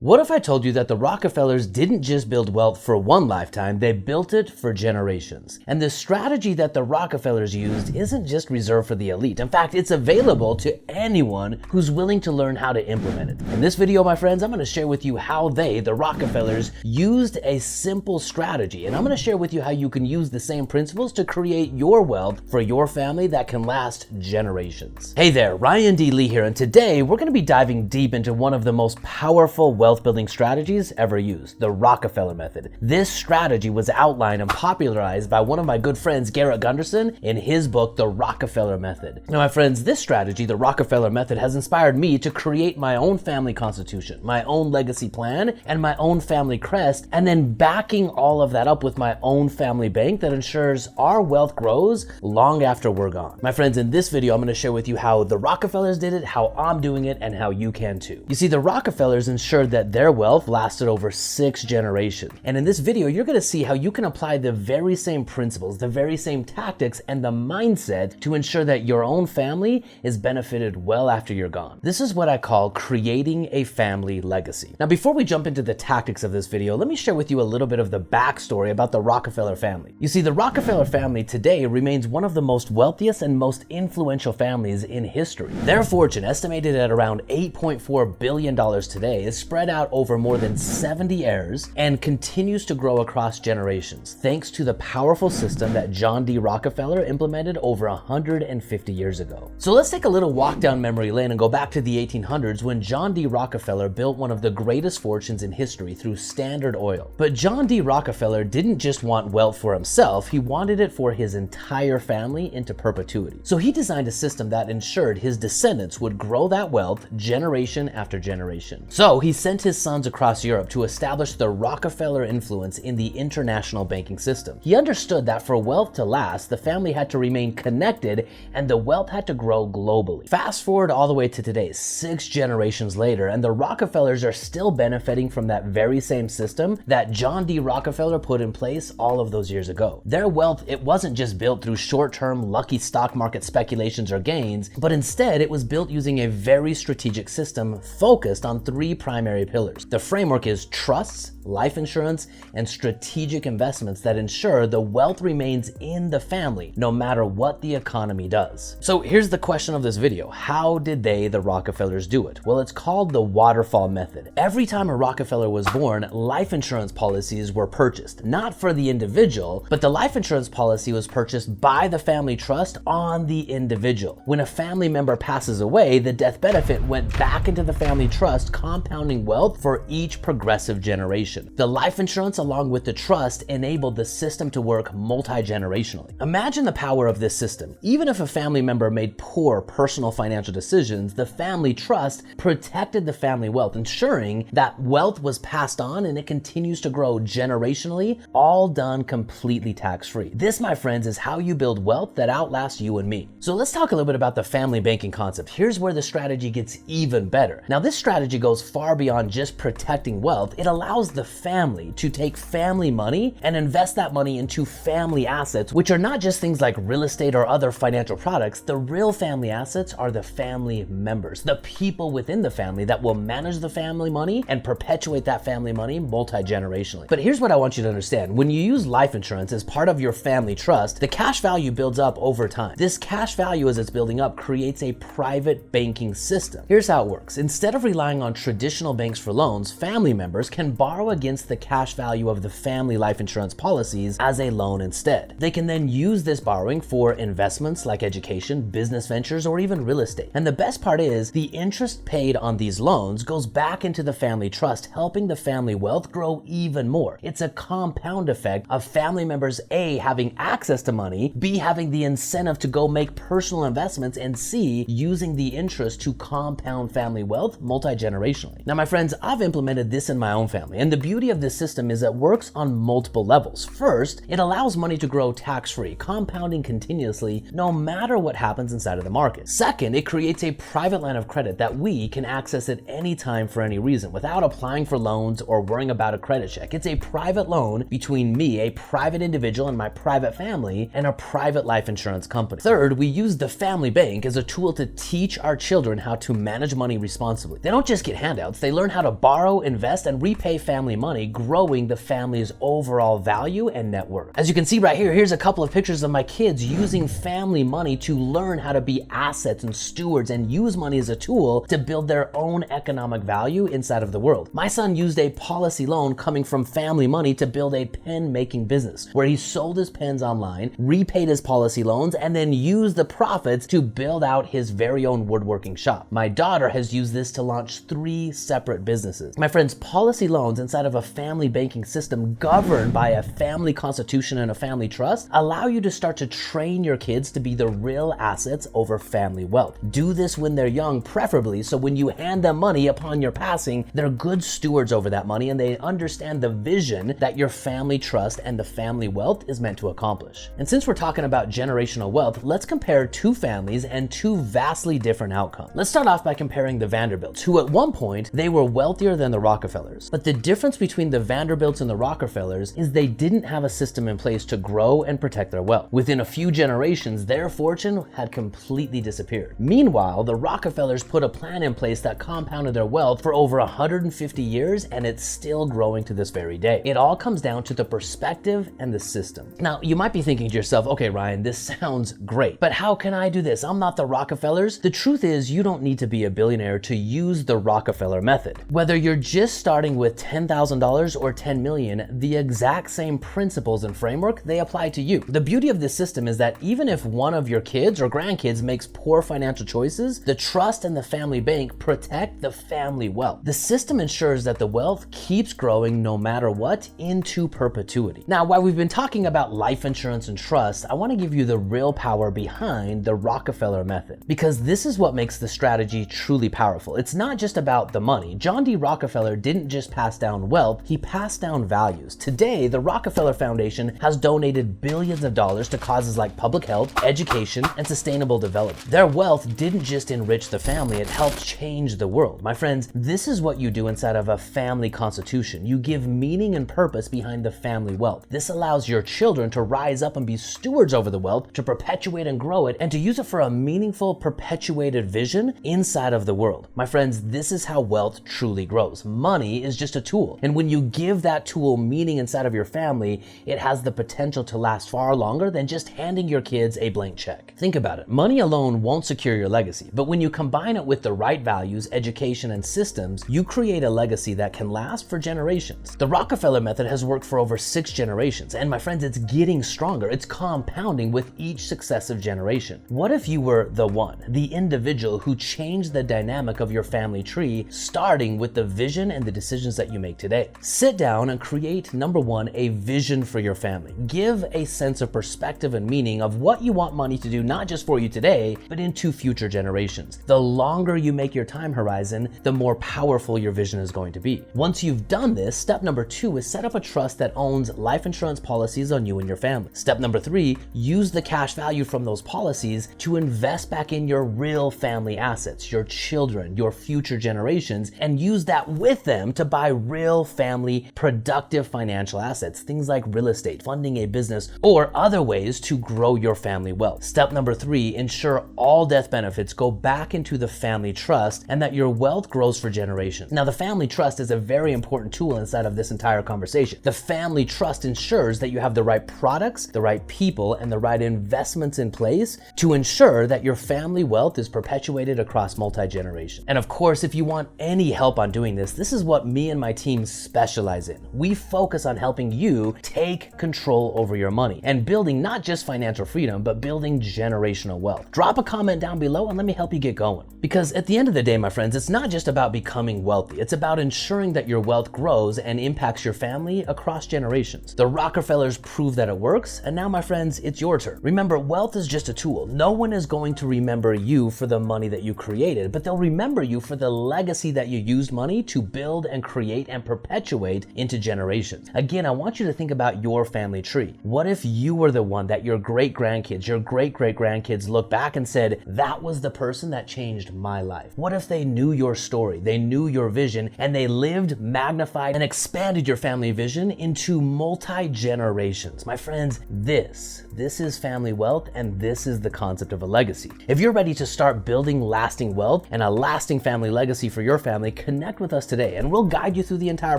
What if I told you that the Rockefellers didn't just build wealth for one lifetime, they built it for generations? And the strategy that the Rockefellers used isn't just reserved for the elite. In fact, it's available to anyone who's willing to learn how to implement it. In this video, my friends, I'm going to share with you how they, the Rockefellers, used a simple strategy. And I'm going to share with you how you can use the same principles to create your wealth for your family that can last generations. Hey there, Ryan D. Lee here, and today we're going to be diving deep into one of the most powerful wealth building strategies ever used, the Rockefeller method. This strategy was outlined and popularized by one of my good friends, Garrett Gunderson, in his book, The Rockefeller Method. Now, my friends, this strategy, the Rockefeller method, has inspired me to create my own family constitution, my own legacy plan, and my own family crest, and then backing all of that up with my own family bank that ensures our wealth grows long after we're gone. My friends, in this video, I'm going to share with you how the Rockefellers did it, how I'm doing it, and how you can too. You see, the Rockefellers ensured that their wealth lasted over 6 generations. And in this video, you're going to see how you can apply the very same principles, the very same tactics, and the mindset to ensure that your own family is benefited well after you're gone. This is what I call creating a family legacy. Now, before we jump into the tactics of this video, let me share with you a little bit of the backstory about the Rockefeller family. You see, the Rockefeller family today remains one of the most wealthiest and most influential families in history. Their fortune, estimated at around $8.4 billion today, is spread out over more than 70 heirs and continues to grow across generations, thanks to the powerful system that John D. Rockefeller implemented over 150 years ago. So let's take a little walk down memory lane and go back to the 1800s when John D. Rockefeller built one of the greatest fortunes in history through Standard Oil. But John D. Rockefeller didn't just want wealth for himself, he wanted it for his entire family into perpetuity. So he designed a system that ensured his descendants would grow that wealth generation after generation. So he sent his sons across Europe to establish the Rockefeller influence in the international banking system. He understood that for wealth to last, the family had to remain connected and the wealth had to grow globally. Fast forward all the way to today, 6 generations later, and the Rockefellers are still benefiting from that very same system that John D. Rockefeller put in place all of those years ago. Their wealth, it wasn't just built through short-term lucky stock market speculations or gains, but instead it was built using a very strategic system focused on 3 primary pillars. The framework is trusts, life insurance, and strategic investments that ensure the wealth remains in the family no matter what the economy does. So here's the question of this video. How did they, the Rockefellers, do it? Well, it's called the waterfall method. Every time a Rockefeller was born, life insurance policies were purchased, not for the individual, but the life insurance policy was purchased by the family trust on the individual. When a family member passes away, the death benefit went back into the family trust, compounding wealth for each progressive generation. The life insurance along with the trust enabled the system to work multi-generationally. Imagine the power of this system. Even if a family member made poor personal financial decisions, the family trust protected the family wealth, ensuring that wealth was passed on and it continues to grow generationally, all done completely tax-free. This, my friends, is how you build wealth that outlasts you and me. So let's talk a little bit about the family banking concept. Here's where the strategy gets even better. Now, this strategy goes far beyond just protecting wealth. It allows the family to take family money and invest that money into family assets, which are not just things like real estate or other financial products. The real family assets are the family members, the people within the family that will manage the family money and perpetuate that family money multi-generationally. But here's what I want you to understand. When you use life insurance as part of your family trust, the cash value builds up over time. This cash value, as it's building up, creates a private banking system. Here's how it works. Instead of relying on traditional banks for loans, family members can borrow against the cash value of the family life insurance policies as a loan instead. They can then use this borrowing for investments like education, business ventures, or even real estate. And the best part is the interest paid on these loans goes back into the family trust, helping the family wealth grow even more. It's a compound effect of family members A, having access to money, B, having the incentive to go make personal investments, and C, using the interest to compound family wealth multi-generationally. Now, my friends, I've implemented this in my own family, and the beauty of this system is it works on multiple levels. First, it allows money to grow tax-free, compounding continuously no matter what happens inside of the market. Second, it creates a private line of credit that we can access at any time for any reason without applying for loans or worrying about a credit check. It's a private loan between me, a private individual, and my private family, and a private life insurance company. Third, we use the family bank as a tool to teach our children how to manage money responsibly. They don't just get handouts, they learn how to borrow, invest, and repay family money, growing the family's overall value and net worth. As you can see right here, here's a couple of pictures of my kids using family money to learn how to be assets and stewards and use money as a tool to build their own economic value inside of the world. My son used a policy loan coming from family money to build a pen making business where he sold his pens online, repaid his policy loans, and then used the profits to build out his very own woodworking shop. My daughter has used this to launch 3 separate businesses. My friends, policy loans inside of a family banking system governed by a family constitution and a family trust allow you to start to train your kids to be the real assets over family wealth. Do this when they're young, preferably, so when you hand them money upon your passing, they're good stewards over that money and they understand the vision that your family trust and the family wealth is meant to accomplish. And since we're talking about generational wealth, let's compare 2 families and 2 vastly different outcomes. Let's start off by comparing the Vanderbilts, who at one point, they were wealthier than the Rockefellers. But the difference between the Vanderbilts and the Rockefellers is they didn't have a system in place to grow and protect their wealth. Within a few generations, their fortune had completely disappeared. Meanwhile, the Rockefellers put a plan in place that compounded their wealth for over 150 years, and it's still growing to this very day. It all comes down to the perspective and the system. Now, you might be thinking to yourself, okay, Ryan, this sounds great, but how can I do this? I'm not the Rockefellers. The truth is, you don't need to be a billionaire to use the Rockefeller method. Whether you're just starting with $10,000 or $10 million, the exact same principles and framework, they apply to you. The beauty of this system is that even if one of your kids or grandkids makes poor financial choices, the trust and the family bank protect the family wealth. The system ensures that the wealth keeps growing no matter what into perpetuity. Now, while we've been talking about life insurance and trust, I want to give you the real power behind the Rockefeller method, because this is what makes the strategy truly powerful. It's not just about the money. John D. Rockefeller didn't just pass down wealth, he passed down values. Today, the Rockefeller Foundation has donated billions of dollars to causes like public health, education, and sustainable development. Their wealth didn't just enrich the family, it helped change the world. My friends, this is what you do inside of a family constitution. You give meaning and purpose behind the family wealth. This allows your children to rise up and be stewards over the wealth, to perpetuate and grow it, and to use it for a meaningful, perpetuated vision inside of the world. My friends, this is how wealth truly grows. Money is just a tool, and when you give that tool meaning inside of your family, it has the potential to last far longer than just handing your kids a blank check. Think about it. Money alone won't secure your legacy, but when you combine it with the right values, education, and systems, you create a legacy that can last for generations. The Rockefeller method has worked for over 6 generations, and my friends, it's getting stronger. It's compounding with each successive generation. What if you were the one, the individual who changed the dynamic of your family tree, starting with the vision and the decisions that you make today? Sit down and create, number 1, a vision for your family. Give a sense of perspective and meaning of what you want money to do, not just for you today, but into future generations. The longer you make your time horizon, the more powerful your vision is going to be. Once you've done this, step number 2 is set up a trust that owns life insurance policies on you and your family. Step number 3, use the cash value from those policies to invest back in your real family assets, your children, your future generations, and use that with them to buy real family productive financial assets, things like real estate, funding a business, or other ways to grow your family wealth. Step number 3, ensure all death benefits go back into the family trust and that your wealth grows for generations. Now, the family trust is a very important tool inside of this entire conversation. The family trust ensures that you have the right products, the right people, and the right investments in place to ensure that your family wealth is perpetuated across multi-generations. And of course, if you want any help on doing this, this is what me and my team specialize in. We focus on helping you take control over your money and building not just financial freedom, but building generational wealth. Drop a comment down below and let me help you get going. Because at the end of the day, my friends, it's not just about becoming wealthy. It's about ensuring that your wealth grows and impacts your family across generations. The Rockefellers proved that it works, and now, my friends, it's your turn. Remember, wealth is just a tool. No one is going to remember you for the money that you created, but they'll remember you for the legacy that you used money to build and create and perpetuate into generations. Again, I want you to think about your family tree. What if you were the one that your great-grandkids, your great-great-grandkids look back and said, that was the person that changed my life? What if they knew your story, they knew your vision, and they lived, magnified, and expanded your family vision into multi-generations? My friends, this is family wealth, and this is the concept of a legacy. If you're ready to start building lasting wealth and a lasting family legacy for your family, connect with us today and we'll guide you through the entire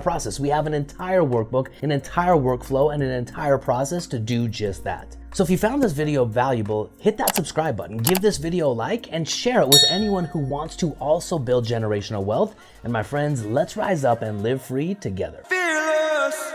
process. We have an entire workbook, an entire workflow, and an entire process to do just that. So if you found this video valuable, hit that subscribe button, give this video a like, and share it with anyone who wants to also build generational wealth. And my friends, let's rise up and live free together. Fearless.